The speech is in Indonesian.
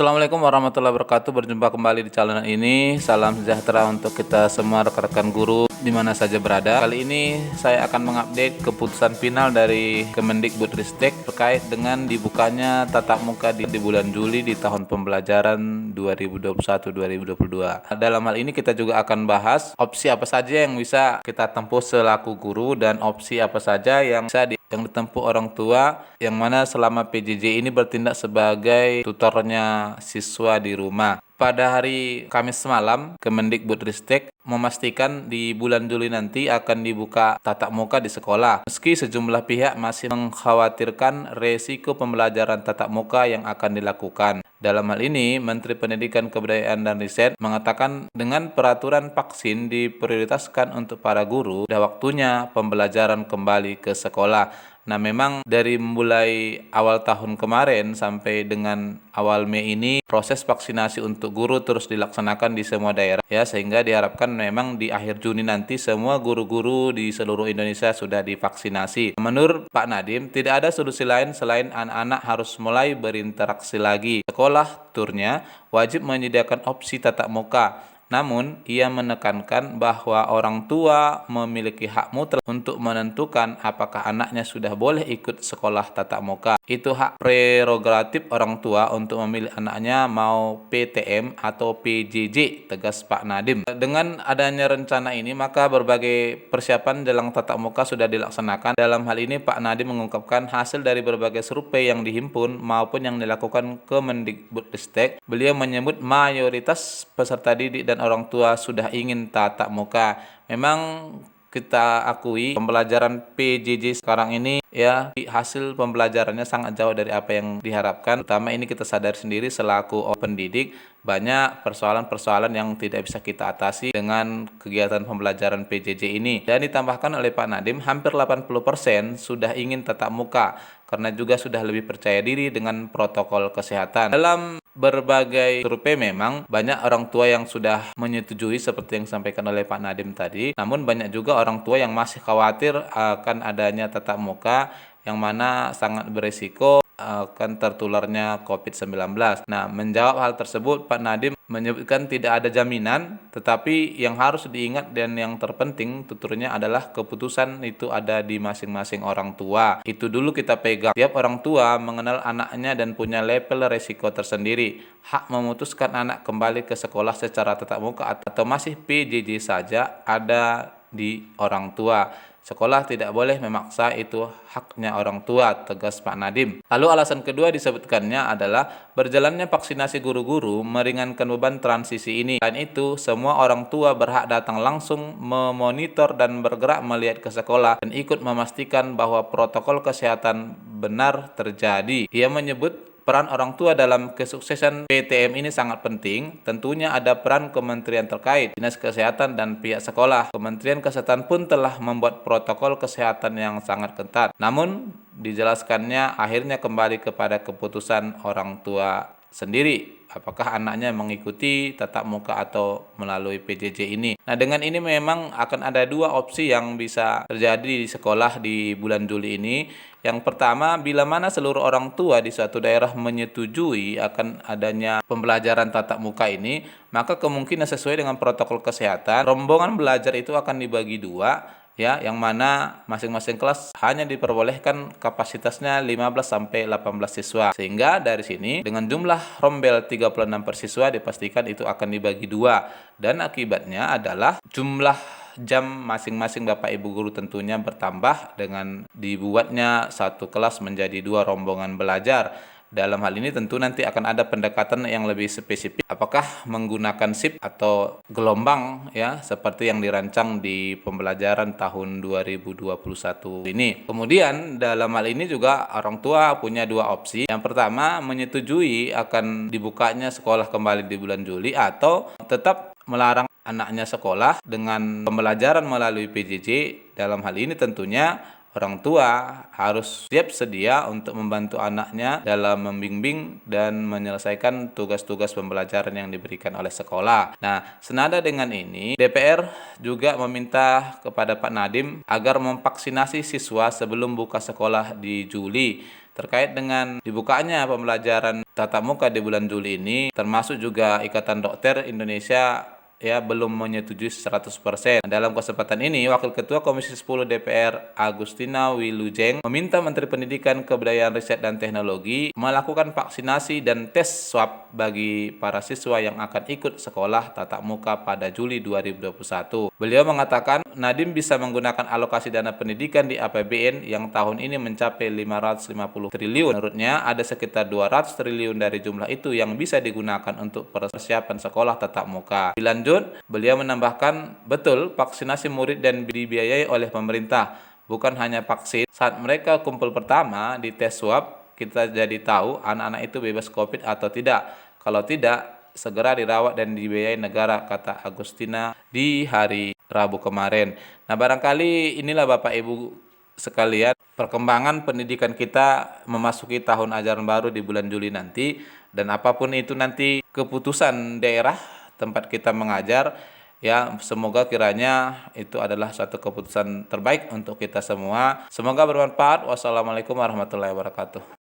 Assalamualaikum warahmatullahi wabarakatuh. Berjumpa kembali di channel ini. Salam sejahtera untuk kita semua rekan-rekan guru di mana saja berada. Kali ini saya akan mengupdate keputusan final dari Kemendikbudristek terkait dengan dibukanya tatap muka di bulan Juli di tahun pembelajaran 2021-2022. Dalam hal ini kita juga akan bahas opsi apa saja yang bisa kita tempuh selaku guru dan opsi apa saja yang bisa yang ditempuh orang tua yang mana selama PJJ ini bertindak sebagai tutornya siswa di rumah. Pada hari Kamis malam, Kemendikbudristek memastikan di bulan Juli nanti akan dibuka tatap muka di sekolah. Meski sejumlah pihak masih mengkhawatirkan resiko pembelajaran tatap muka yang akan dilakukan. Dalam hal ini, Menteri Pendidikan Kebudayaan dan Riset mengatakan dengan peraturan vaksin diprioritaskan untuk para guru, sudah waktunya pembelajaran kembali ke sekolah. Nah, memang dari mulai awal tahun kemarin sampai dengan awal Mei ini proses vaksinasi untuk guru terus dilaksanakan di semua daerah ya, sehingga diharapkan memang di akhir Juni nanti semua guru-guru di seluruh Indonesia sudah divaksinasi. Menurut Pak Nadiem, tidak ada solusi lain selain anak-anak harus mulai berinteraksi lagi. Sekolah turnya wajib menyediakan opsi tatap muka. Namun, ia menekankan bahwa orang tua memiliki hak mutlak untuk menentukan apakah anaknya sudah boleh ikut sekolah tatap muka. Itu hak prerogatif orang tua untuk memilih anaknya mau PTM atau PJJ, tegas Pak Nadiem. Dengan adanya rencana ini, maka berbagai persiapan jelang tatap muka sudah dilaksanakan. Dalam hal ini, Pak Nadiem mengungkapkan hasil dari berbagai survei yang dihimpun maupun yang dilakukan Kemendikbudristek. Beliau menyebut mayoritas peserta didik dan orang tua sudah ingin tatap muka. Memang kita akui pembelajaran PJJ sekarang ini ya hasil pembelajarannya sangat jauh dari apa yang diharapkan. Terutama ini kita sadar sendiri selaku pendidik, banyak persoalan-persoalan yang tidak bisa kita atasi dengan kegiatan pembelajaran PJJ ini. Dan ditambahkan oleh Pak Nadiem, hampir 80% sudah ingin tatap muka karena juga sudah lebih percaya diri dengan protokol kesehatan. Dalam berbagai survei memang banyak orang tua yang sudah menyetujui seperti yang disampaikan oleh Pak Nadiem tadi. Namun banyak juga orang tua yang masih khawatir akan adanya tatap muka yang mana sangat berisiko akan tertularnya COVID-19. Nah, menjawab hal tersebut, Pak Nadiem menyebutkan tidak ada jaminan, tetapi yang harus diingat dan yang terpenting tuturnya adalah keputusan itu ada di masing-masing orang tua. Itu dulu kita pegang. Tiap orang tua mengenal anaknya dan punya level resiko tersendiri. Hak memutuskan anak kembali ke sekolah secara tatap muka atau masih PJJ saja ada di orang tua. Sekolah tidak boleh memaksa, itu haknya orang tua, tegas Pak Nadiem. Lalu alasan kedua disebutkannya adalah berjalannya vaksinasi guru-guru meringankan beban transisi ini. Selain itu, semua orang tua berhak datang langsung memonitor dan bergerak melihat ke sekolah dan ikut memastikan bahwa protokol kesehatan benar terjadi. Ia menyebut peran orang tua dalam kesuksesan PTM ini sangat penting. Tentunya ada peran kementerian terkait, Dinas Kesehatan dan pihak sekolah. Kementerian Kesehatan pun telah membuat protokol kesehatan yang sangat ketat. Namun, dijelaskannya akhirnya kembali kepada keputusan orang tua sendiri. Apakah anaknya mengikuti tatap muka atau melalui PJJ ini. Nah, dengan ini memang akan ada dua opsi yang bisa terjadi di sekolah di bulan Juli ini. Yang pertama, bila mana seluruh orang tua di suatu daerah menyetujui akan adanya pembelajaran tatap muka ini, maka kemungkinan sesuai dengan protokol kesehatan, rombongan belajar itu akan dibagi dua, ya, yang mana masing-masing kelas hanya diperbolehkan kapasitasnya 15 sampai 18 siswa. Sehingga dari sini dengan jumlah rombel 36 per siswa dipastikan itu akan dibagi dua, dan akibatnya adalah jumlah jam masing-masing Bapak Ibu guru tentunya bertambah dengan dibuatnya satu kelas menjadi dua rombongan belajar. Dalam hal ini tentu nanti akan ada pendekatan yang lebih spesifik, apakah menggunakan shift atau gelombang ya seperti yang dirancang di pembelajaran tahun 2021 ini. Kemudian dalam hal ini juga orang tua punya dua opsi. Yang pertama, menyetujui akan dibukanya sekolah kembali di bulan Juli atau tetap melarang anaknya sekolah dengan pembelajaran melalui PJJ. Dalam hal ini tentunya orang tua harus siap sedia untuk membantu anaknya dalam membimbing dan menyelesaikan tugas-tugas pembelajaran yang diberikan oleh sekolah. Nah, senada dengan ini, DPR juga meminta kepada Pak Nadiem agar memvaksinasi siswa sebelum buka sekolah di Juli. Terkait dengan dibukanya pembelajaran tatap muka di bulan Juli ini, termasuk juga Ikatan Dokter Indonesia belum menyetujui 100%. Dalam kesempatan ini, Wakil Ketua Komisi 10 DPR Agustina Wilujeng meminta Menteri Pendidikan, Kebudayaan, Riset, dan Teknologi melakukan vaksinasi dan tes swab bagi para siswa yang akan ikut sekolah tatap muka pada Juli 2021. Beliau mengatakan Nadiem bisa menggunakan alokasi dana pendidikan di APBN yang tahun ini mencapai 550 triliun. Menurutnya, ada sekitar 200 triliun dari jumlah itu yang bisa digunakan untuk persiapan sekolah tatap muka. Dilanjut, beliau menambahkan, betul, vaksinasi murid dan dibiayai oleh pemerintah, bukan hanya vaksin. Saat mereka kumpul pertama di tes swab, kita jadi tahu anak-anak itu bebas COVID atau tidak. Kalau tidak, segera dirawat dan dibiayai negara, kata Agustina di hari Rabu kemarin. Nah, barangkali inilah Bapak Ibu sekalian perkembangan pendidikan kita memasuki tahun ajaran baru di bulan Juli nanti, dan apapun itu nanti keputusan daerah tempat kita mengajar, semoga kiranya itu adalah suatu keputusan terbaik untuk kita semua. Semoga bermanfaat. Wassalamualaikum warahmatullahi wabarakatuh.